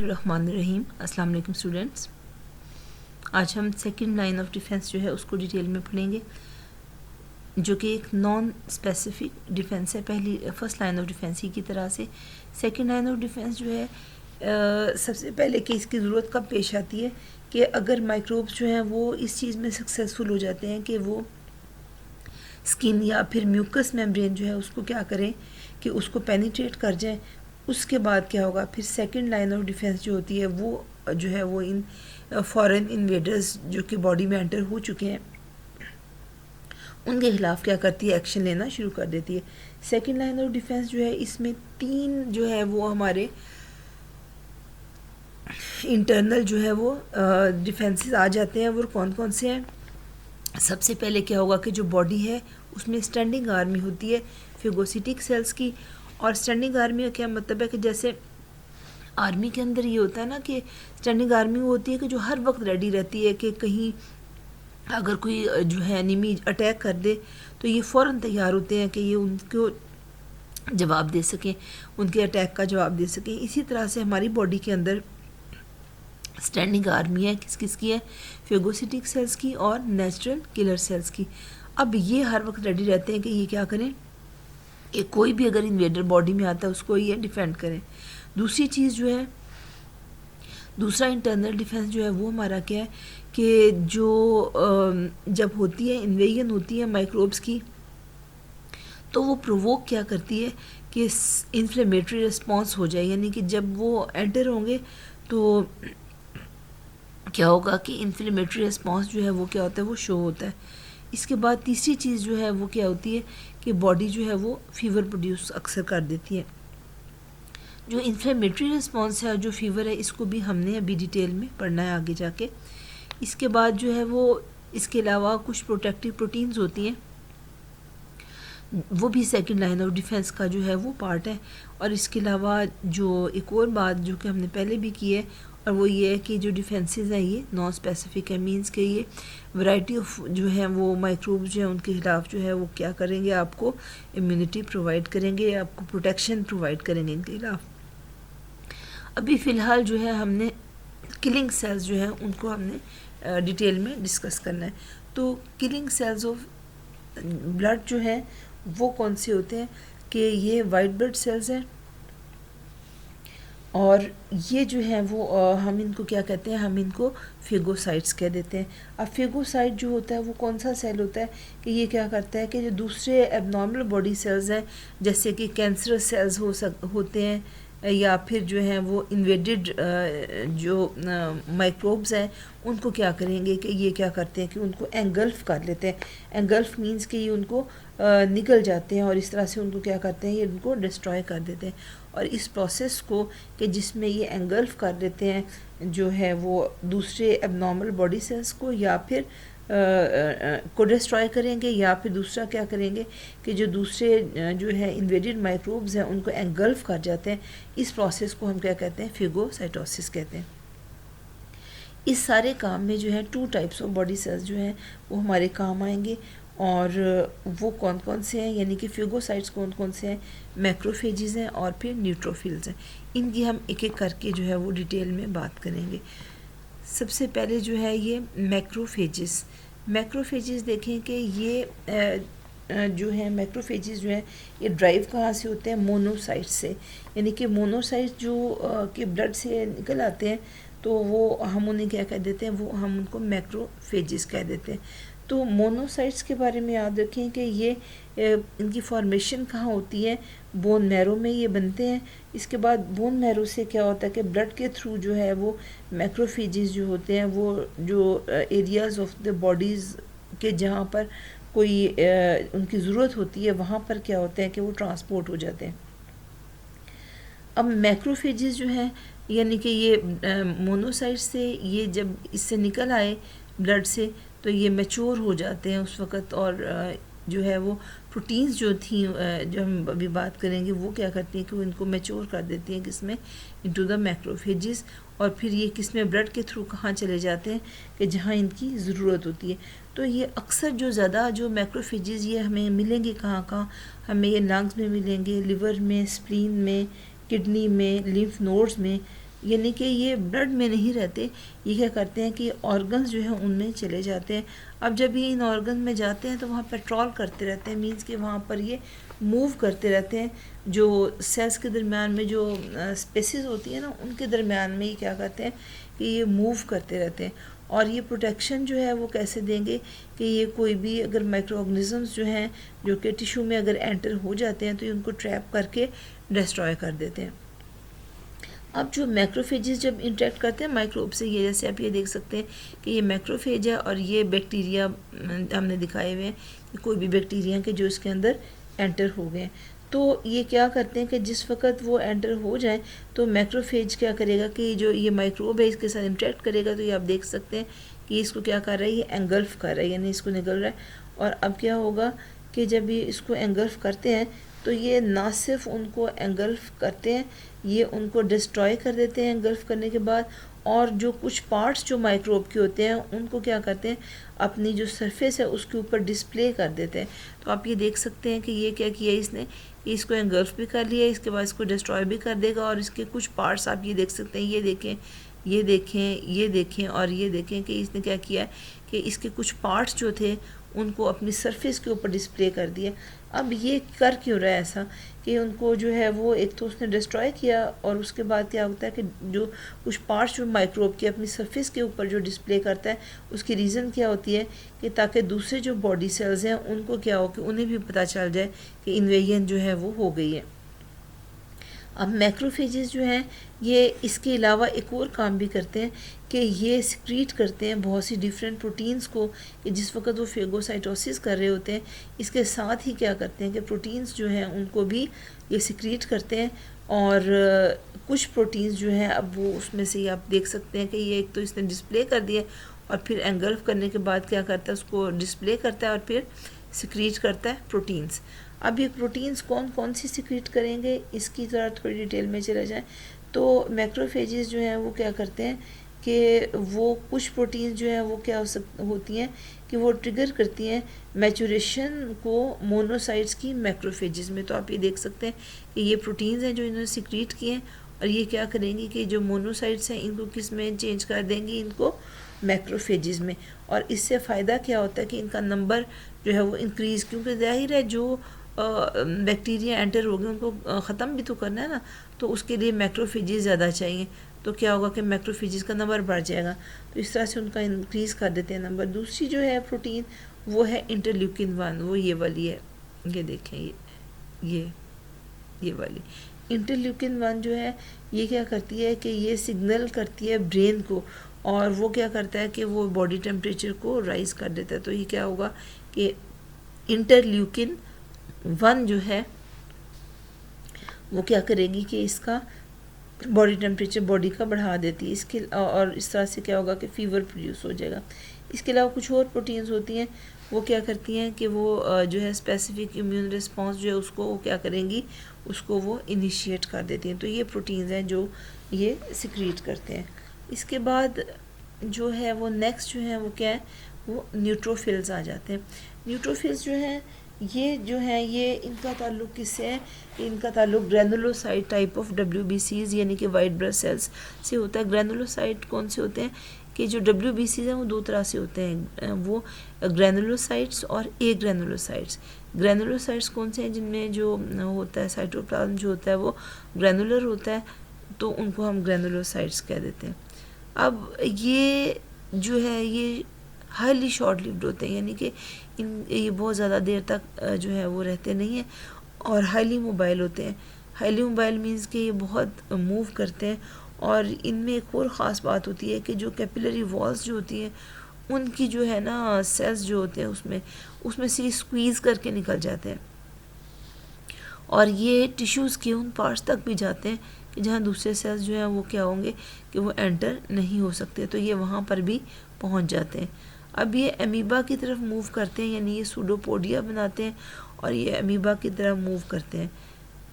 बिस्मिल्लाहिर्रहमानिर्रहीम। अस्सलाम वालेकुम स्टूडेंट्स। आज हम सेकंड लाइन ऑफ डिफेंस जो है उसको डिटेल में पढ़ेंगे, जो कि एक नॉन स्पेसिफिक डिफेंस है। पहली फर्स्ट लाइन ऑफ डिफेंस ही की तरह से सेकंड लाइन ऑफ डिफेंस जो है सबसे पहले कि इसकी ज़रूरत कब पेश आती है कि अगर माइक्रोब्स जो हैं वो इस चीज़ में सक्सेसफुल हो जाते हैं कि वो स्किन या फिर म्यूकस मेम्ब्रेन जो है उसको क्या करें कि उसको पेनिट्रेट कर जाएं। उसके बाद क्या होगा, फिर सेकंड लाइन ऑफ डिफेंस जो होती है वो जो है वो इन फॉरेन इन्वेडर्स जो कि बॉडी में एंटर हो चुके हैं उनके खिलाफ क्या करती है, एक्शन लेना शुरू कर देती है। सेकंड लाइन ऑफ डिफेंस जो है इसमें तीन जो है वो हमारे इंटरनल जो है वो डिफेंसेस आ जाते हैं। वो कौन कौन से हैं? सबसे पहले क्या होगा कि जो बॉडी है उसमें स्टैंडिंग आर्मी होती है फेगोसिटिक सेल्स की। और स्टैंडिंग आर्मी का क्या मतलब है कि जैसे आर्मी के अंदर ये होता है ना कि स्टैंडिंग आर्मी वो होती है कि जो हर वक्त रेडी रहती है कि कहीं अगर कोई जो है एनिमी अटैक कर दे तो ये फ़ौरन तैयार होते हैं कि ये उनको जवाब दे सकें, उनके अटैक का जवाब दे सकें। इसी तरह से हमारी बॉडी के अंदर स्टैंडिंग आर्मी है किस किस की है, फेगोसिटिक सेल्स की और नेचुरल किलर सेल्स की। अब ये हर वक्त रेडी रहते हैं कि ये क्या करें कि कोई भी अगर इन्वेडर बॉडी में आता है उसको ये डिफेंड करें। दूसरी चीज़ जो है, दूसरा इंटरनल डिफेंस जो है वो हमारा क्या है कि जो जब होती है इन्वेजन होती है माइक्रोब्स की तो वो प्रोवोक क्या करती है कि इन्फ्लेमेटरी रिस्पॉन्स हो जाए, यानी कि जब वो एंटर होंगे तो क्या होगा कि इन्फ्लेमेटरी रिस्पॉन्स जो है वो क्या होता है वो शो होता है। इसके बाद तीसरी चीज़ जो है वो क्या होती है कि बॉडी जो है वो फीवर प्रोड्यूस अक्सर कर देती है। जो इन्फ्लेमेटरी रिस्पॉन्स है, जो फीवर है, इसको भी हमने अभी डिटेल में पढ़ना है आगे जाके। इसके बाद जो है वो इसके अलावा कुछ प्रोटेक्टिव प्रोटीन्स होती हैं, वो भी सेकंड लाइन ऑफ डिफेंस का जो है वो पार्ट है। और इसके अलावा जो एक और बात जो कि हमने पहले भी की है और वो ये है कि जो डिफेंसेस हैं ये नॉन स्पेसिफिक है, मींस के ये वैरायटी ऑफ जो है वो माइक्रोब्स जो है उनके खिलाफ जो है वो क्या करेंगे, आपको इम्यूनिटी प्रोवाइड करेंगे, आपको प्रोटेक्शन प्रोवाइड करेंगे इनके खिलाफ। अभी फ़िलहाल जो है हमने किलिंग सेल्स जो हैं उनको हमने डिटेल में डिस्कस करना है। तो किलिंग सेल्स ऑफ ब्लड जो है वो कौन से होते हैं कि ये वाइट ब्लड सेल्स हैं और ये जो है वो हम इनको क्या कहते हैं, हम इनको फेगोसाइट्स कह देते हैं। अब फेगोसाइट जो होता है वो कौन सा सेल होता है कि ये क्या करता है कि जो दूसरे एबनॉर्मल बॉडी सेल्स हैं जैसे कि कैंसरस सेल्स होते हैं या फिर जो हैं वो इन्वेडेड जो माइक्रोब्स हैं उनको क्या करेंगे कि ये क्या करते हैं कि उनको एंगल्फ कर लेते हैं। एंगल्फ मींस कि ये उनको निकल जाते हैं और इस तरह से उनको क्या करते हैं, ये उनको डिस्ट्रॉय कर देते हैं। और इस प्रोसेस को कि जिसमें ये एंगल्फ कर देते हैं जो है वो दूसरे एबनॉर्मल बॉडी सेल्स को या फिर को डिस्ट्रॉय करेंगे या फिर दूसरा क्या करेंगे कि जो दूसरे जो है इन्वेडेड माइक्रोब्स हैं उनको एंगल्फ कर जाते हैं। इस प्रोसेस को हम क्या कहते हैं, फेगोसाइटोसिस कहते हैं। इस सारे काम में जो है two types of body cells जो हैं वो हमारे काम आएंगे और वो कौन कौन से हैं, यानी कि फेगोसाइट्स कौन कौन से हैं, मैक्रोफेजेस हैं और फिर न्यूट्रोफिल्स हैं। इनकी हम एक एक करके जो है वो डिटेल में बात करेंगे। सबसे पहले जो है ये मैक्रोफेजेस। मैक्रोफेजेस देखें कि ये जो है मैक्रोफेजेस जो है ये ड्राइव कहाँ से होते हैं, मोनोसाइट से, यानी कि मोनोसाइट जो कि ब्लड से निकल आते हैं तो वो हम उन्हें क्या कह देते हैं, वो हम उनको मैक्रोफेजेस कह देते हैं। तो मोनोसाइट्स के बारे में याद रखें कि ये इनकी फॉर्मेशन कहाँ होती है, बोन मैरो में ये बनते हैं। इसके बाद बोन मैरो से क्या होता है कि ब्लड के थ्रू जो है वो मैक्रोफेजेस जो होते हैं वो जो एरियाज़ ऑफ द बॉडीज़ के जहाँ पर कोई उनकी ज़रूरत होती है वहाँ पर क्या होते हैं कि वो ट्रांसपोर्ट हो जाते हैं। अब मैक्रोफेजेस जो हैं यानी कि ये मोनोसाइट से ये जब इससे निकल आए ब्लड से तो ये मैच्योर हो जाते हैं उस वक़्त और जो है वो प्रोटीन्स जो थी जो हम अभी बात करेंगे वो क्या करती हैं कि वो इनको मैच्योर कर देती हैं किसमें, इनटू द मैक्रोफेजेस। और फिर ये किसमें, ब्लड के थ्रू कहाँ चले जाते हैं कि जहाँ इनकी ज़रूरत होती है। तो ये अक्सर जो ज़्यादा जो मैक्रोफेजेस ये हमें मिलेंगे कहाँ कहाँ, हमें ये लंग्स में मिलेंगे, लिवर में, स्प्लीन में, किडनी में, लिम्फ नोड्स में, यानी कि ये ब्लड में नहीं रहते, ये क्या करते हैं कि ऑर्गन्स जो है उनमें चले जाते हैं। अब जब ये इन ऑर्गन में जाते हैं तो वहाँ पेट्रोल करते रहते हैं, मीन्स कि वहाँ पर ये मूव करते रहते हैं। जो सेल्स के दरमियान में जो स्पेसिस होती है ना, उनके दरमियान में ये क्या करते हैं कि ये मूव करते रहते हैं। और ये प्रोटेक्शन जो है वो कैसे देंगे कि ये कोई भी अगर माइक्रो ऑर्गेनिजम्स जो हैं जो कि टिश्यू में अगर एंटर हो जाते हैं तो ये उनको ट्रैप करके डिस्ट्रॉय कर देते हैं। अब जो मैक्रोफेजेस जब इंटरेक्ट करते हैं माइक्रोब से, ये जैसे आप ये देख सकते हैं कि ये मैक्रोफेज है और ये बैक्टीरिया हमने दिखाए हुए हैं कि कोई भी बैक्टीरिया के जो इसके अंदर एंटर हो गए। तो ये क्या करते हैं कि जिस वक्त वो एंटर हो जाए तो मैक्रोफेज क्या करेगा कि जो ये माइक्रोब है इसके साथ इंटरेक्ट करेगा। तो ये आप देख सकते हैं कि इसको क्या कर रहा है, ये एंगल्फ कर रहा है, यानी इसको निकल रहा है। और अब क्या होगा कि जब ये इसको एंगल्फ करते हैं तो ये ना सिर्फ उनको एंगल्फ करते हैं, ये उनको डिस्ट्रॉय कर देते हैं एंगल्फ करने के बाद। और जो कुछ पार्ट्स जो माइक्रोब के होते हैं उनको क्या करते हैं, अपनी जो सरफेस है उसके ऊपर डिस्प्ले कर देते हैं। तो आप ये देख सकते हैं कि ये क्या किया इसने, इसको एंगल्फ भी कर लिया, इसके बाद इसको डिस्ट्रॉय भी कर देगा। और इसके कुछ पार्ट्स आप ये देख सकते हैं, ये देखें, ये देखें, ये देखें और ये देखें कि इसने क्या किया कि इसके कुछ पार्ट्स जो थे उनको अपनी सरफेस के ऊपर डिस्प्ले कर दिया। अब ये कर क्यों रहा है ऐसा कि उनको जो है वो एक तो उसने डिस्ट्रॉय किया और उसके बाद क्या होता है कि जो कुछ पार्ट्स जो माइक्रोब के अपनी सरफेस के ऊपर जो डिस्प्ले करता है, उसकी रीज़न क्या होती है कि ताकि दूसरे जो बॉडी सेल्स हैं उनको क्या हो कि उन्हें भी पता चल जाए कि इन्वेजन जो है वो हो गई है। अब मैक्रोफेजेस जो हैं ये इसके अलावा एक और काम भी करते हैं कि ये सिक्रीट करते हैं बहुत सी डिफरेंट प्रोटीन्स को, कि जिस वक्त वो फेगोसाइटोसिस कर रहे होते हैं इसके साथ ही क्या करते हैं कि प्रोटीन्स जो हैं उनको भी ये सिक्रीट करते हैं। और कुछ प्रोटीन्स जो हैं अब वो उसमें से ही आप देख सकते हैं कि ये एक तो इसने डिस्प्ले कर दिया और फिर एंगल्फ करने के बाद क्या करता है उसको डिस्प्ले करता है और फिर सिक्रीट करता है प्रोटीन्स। अब ये प्रोटीन्स कौन कौन सी सिक्रीट करेंगे इसकी ज़रा थोड़ी डिटेल में चला जाए तो मैक्रोफेजेस जो हैं वो क्या करते हैं कि वो कुछ प्रोटीन्स जो हैं वो क्या होती हैं कि वो ट्रिगर करती हैं मैचुरेशन को मोनोसाइट्स की मैक्रोफेजेस में। तो आप ये देख सकते हैं कि ये प्रोटीन्स हैं जो इन्होंने सिक्रीट किए हैं और ये क्या करेंगी कि जो मोनोसाइट्स हैं इनको किस में चेंज कर देंगी, इनको मैक्रोफेजेस में। और इससे फ़ायदा क्या होता है कि इनका नंबर जो है वो इंक्रीज़, क्योंकि ज़ाहिर है जो बैक्टीरिया एंटर हो गए उनको ख़त्म भी तो करना है ना, तो उसके लिए मैक्रोफेजेस ज़्यादा चाहिए। तो क्या होगा कि मैक्रोफेजेस का नंबर बढ़ जाएगा, तो इस तरह से उनका इंक्रीज़ कर देते हैं नंबर। दूसरी जो है प्रोटीन वो है इंटरल्यूकिन 1, वो ये वाली है, ये देखें ये वाली इंटरल्यूकिन 1 जो है ये क्या करती है कि ये सिग्नल करती है ब्रेन को और वो क्या करता है कि वो बॉडी टेम्परेचर को राइज़ कर देता है। तो ये क्या होगा कि इंटरल्यूकिन 1 जो है वो क्या करेगी कि इसका बॉडी टेम्परेचर बॉडी का बढ़ा देती है इसके, और इस तरह से क्या होगा कि फ़ीवर प्रोड्यूस हो जाएगा। इसके अलावा कुछ और प्रोटीन्स होती हैं वो क्या करती हैं कि वो जो है स्पेसिफिक इम्यून रिस्पॉन्स जो है उसको वो क्या करेंगी, उसको वो इनिशिएट कर देती हैं। तो ये प्रोटीन्स हैं जो ये सिक्रीट करते हैं। इसके बाद जो है वो नेक्स्ट जो है वो क्या है, वो न्यूट्रोफिल्स आ जाते हैं। न्यूट्रोफिल्स जो हैं ये इनका ताल्लुक़ किससे है, इनका ताल्लुक़ ग्रैनुलोसाइट टाइप ऑफ WBCs यानी कि वाइट ब्लड सेल्स से होता है। ग्रैनुलोसाइट कौन से होते हैं कि जो WBCs हैं वो दो तरह से होते हैं, वो ग्रैनुलोसाइट्स और ए ग्रैनुलोसाइट्स। ग्रैनुलोसाइट्स कौन से हैं, जिनमें जो होता है साइटोप्लाज्म जो होता है वो ग्रैनुलर होता है, तो उनको हम ग्रैनुलोसाइट्स कह देते हैं। अब ये जो है ये हाईली शॉर्ट लिव्ड होते हैं, यानी कि ये बहुत ज़्यादा देर तक जो है वो रहते नहीं हैं और हाईली मोबाइल होते हैं। हाईली मोबाइल मीन्स कि ये बहुत मूव करते हैं। और इनमें एक और ख़ास बात होती है कि जो कैपिलरी वॉल्स जो होती हैं उनकी जो है ना सेल्स जो होते हैं उसमें से स्क्वीज़ करके निकल जाते हैं और ये टिश्यूज़ के उन पार्ट्स तक भी जाते हैं कि जहाँ दूसरे सेल्स जो हैं वो क्या होंगे कि वो एंटर नहीं हो सकते, तो ये वहाँ पर भी पहुँच जाते हैं। अब ये अमीबा की तरफ मूव करते हैं, यानी ये सूडोपोडिया बनाते हैं और ये अमीबा की तरफ मूव करते हैं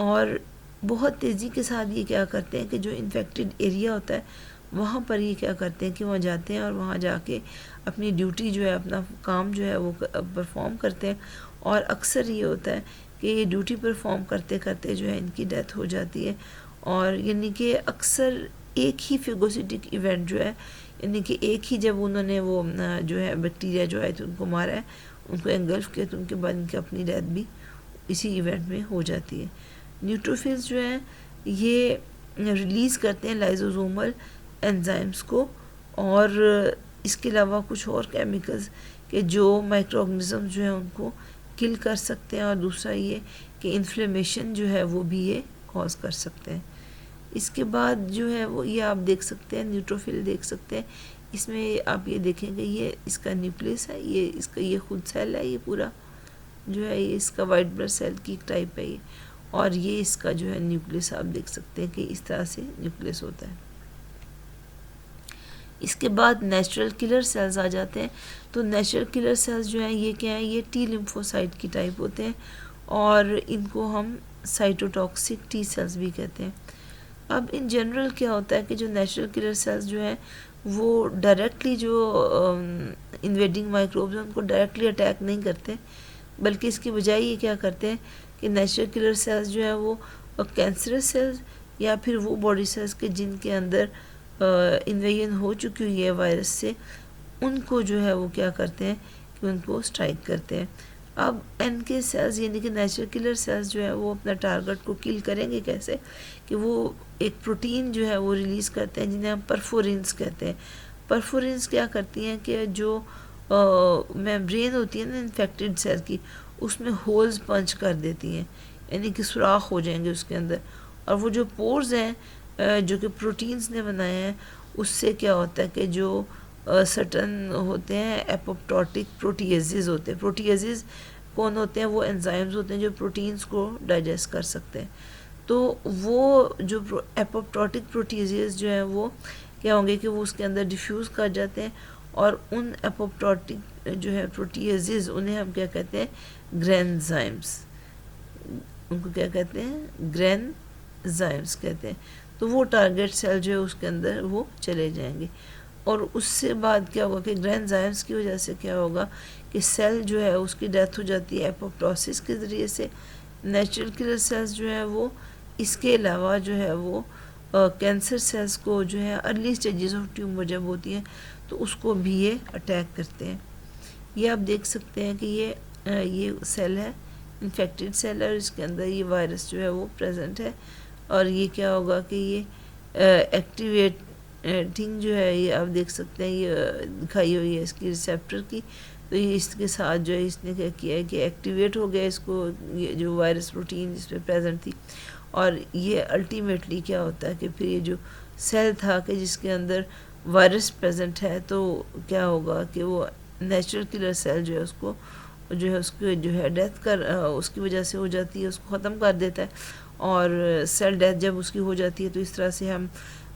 और बहुत तेज़ी के साथ ये क्या करते हैं कि जो इन्फेक्टेड एरिया होता है वहाँ पर ये क्या करते हैं कि वहाँ जाते हैं और वहाँ जाके अपनी ड्यूटी जो है, अपना काम जो है वो परफॉर्म करते हैं। और अक्सर ये होता है कि ये ड्यूटी परफॉर्म करते करते जो है इनकी डेथ हो जाती है। और यानी कि अक्सर एक ही फेगोसिटिक इवेंट जो है, यानी कि एक ही जब उन्होंने वो जो है बैक्टीरिया जो है तो उनको मारा है, उनको एंगल्फ किया, तो उनके बाद इनकी अपनी डेथ भी इसी इवेंट में हो जाती है। न्यूट्रोफिल्स जो हैं ये रिलीज़ करते हैं लाइजोसोमल एंजाइम्स को, और इसके अलावा कुछ और केमिकल्स कि जो माइक्रो ऑर्गेनिज्म जो है उनको किल कर सकते हैं, और दूसरा ये कि इन्फ्लेमेशन जो है वो भी ये कॉज कर सकते हैं। इसके बाद जो है वो ये आप देख सकते हैं, न्यूट्रोफिल देख सकते हैं, इसमें आप ये देखेंगे ये इसका न्यूक्लियस है, ये इसका ये खुद सेल है, ये पूरा जो है ये इसका वाइट ब्लड सेल की टाइप है ये, और ये इसका जो है न्यूक्लियस आप देख सकते हैं कि इस तरह से न्यूक्लियस होता है। इसके बाद नेचुरल किलर सेल्स आ जाते हैं। तो नेचुरल किलर सेल्स जो हैं ये क्या है, ये टी लिम्फोसाइट की टाइप होते हैं, और इनको हम साइटोटॉक्सिक टी सेल्स भी कहते हैं। अब इन जनरल क्या होता है कि जो नेचुरल किलर सेल्स जो हैं वो डायरेक्टली जो इन्वेडिंग माइक्रोब्स हैं उनको डायरेक्टली अटैक नहीं करते, बल्कि इसकी बजाय ये क्या करते हैं कि नेचुरल किलर सेल्स जो है वो कैंसरस सेल्स या फिर वो बॉडी सेल्स के जिनके अंदर इन्वेजन हो चुकी हुई है वायरस से, उनको जो है वो क्या करते हैं कि उनको स्ट्राइक करते हैं। अब एनके सेल्स यानी कि नेचुरल किलर सेल्स जो है वो अपना टारगेट को किल करेंगे कैसे, कि वो एक प्रोटीन जो है वो रिलीज़ करते हैं जिन्हें हम परफोरिन्स कहते हैं। परफोरिन्स क्या करती हैं कि जो मेम्ब्रेन होती है ना इन्फेक्टेड सेल की, उसमें होल्स पंच कर देती हैं, यानी कि सुराख हो जाएंगे उसके अंदर, और वो जो पोर्स हैं जो कि प्रोटीन्स ने बनाए हैं, उससे क्या होता है कि जो सर्टन होते हैं एपोप्टोटिक प्रोटीएजेस होते हैं। प्रोटीएजेस कौन होते हैं, वो एंजाइम्स होते हैं जो प्रोटीन्स को डाइजेस्ट कर सकते हैं। तो वो जो एपोप्टोटिक प्रोटीएजेस जो हैं वो क्या होंगे कि वो उसके अंदर डिफ्यूज़ कर जाते हैं, और उन एपोप्टोटिक जो है प्रोटीएजेस उन्हें हम क्या कहते हैं, ग्रेनजाइम्स, उनको क्या कहते हैं, ग्रेनजाइम्स कहते हैं। तो वो टारगेट सेल जो है उसके अंदर वो चले जाएंगे, और उससे बाद क्या होगा कि ग्रेनजाइम्स की वजह से क्या होगा कि सेल जो है उसकी डेथ हो जाती है एपोप्टोसिस के ज़रिए से। नेचुरल किलर सेल्स जो है वो इसके अलावा जो है वो कैंसर सेल्स को जो है अर्ली स्टेजेस ऑफ ट्यूमर जब होती हैं तो उसको भी ये अटैक करते हैं। ये आप देख सकते हैं कि ये सेल है, इन्फेक्टेड सेल है, और इसके अंदर ये वायरस जो है वो प्रेजेंट है, और ये क्या होगा कि ये एक्टिवेटिंग जो है ये आप देख सकते हैं, ये दिखाई हुई है इसकी रिसेप्टर की, तो ये इसके साथ जो है इसने क्या किया है कि एक्टिवेट हो गया इसको, ये जो वायरस प्रोटीन जिस पे प्रेजेंट थी, और ये अल्टीमेटली क्या होता है कि फिर ये जो सेल था कि जिसके अंदर वायरस प्रेजेंट है, तो क्या होगा कि वो नेचुरल किलर सेल जो है उसको जो है उसको जो है डेथ कर उसकी वजह से हो जाती है, उसको ख़त्म कर देता है, और सेल डेथ जब उसकी हो जाती है तो इस तरह से हम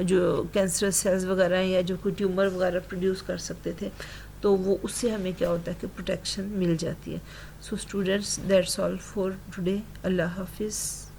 जो कैंसर सेल्स वगैरह हैं या जो कोई ट्यूमर वगैरह प्रोड्यूस कर सकते थे, तो वो उससे हमें क्या होता है कि प्रोटेक्शन मिल जाती है। So students, that's all for today. अल्लाह हाफिज़।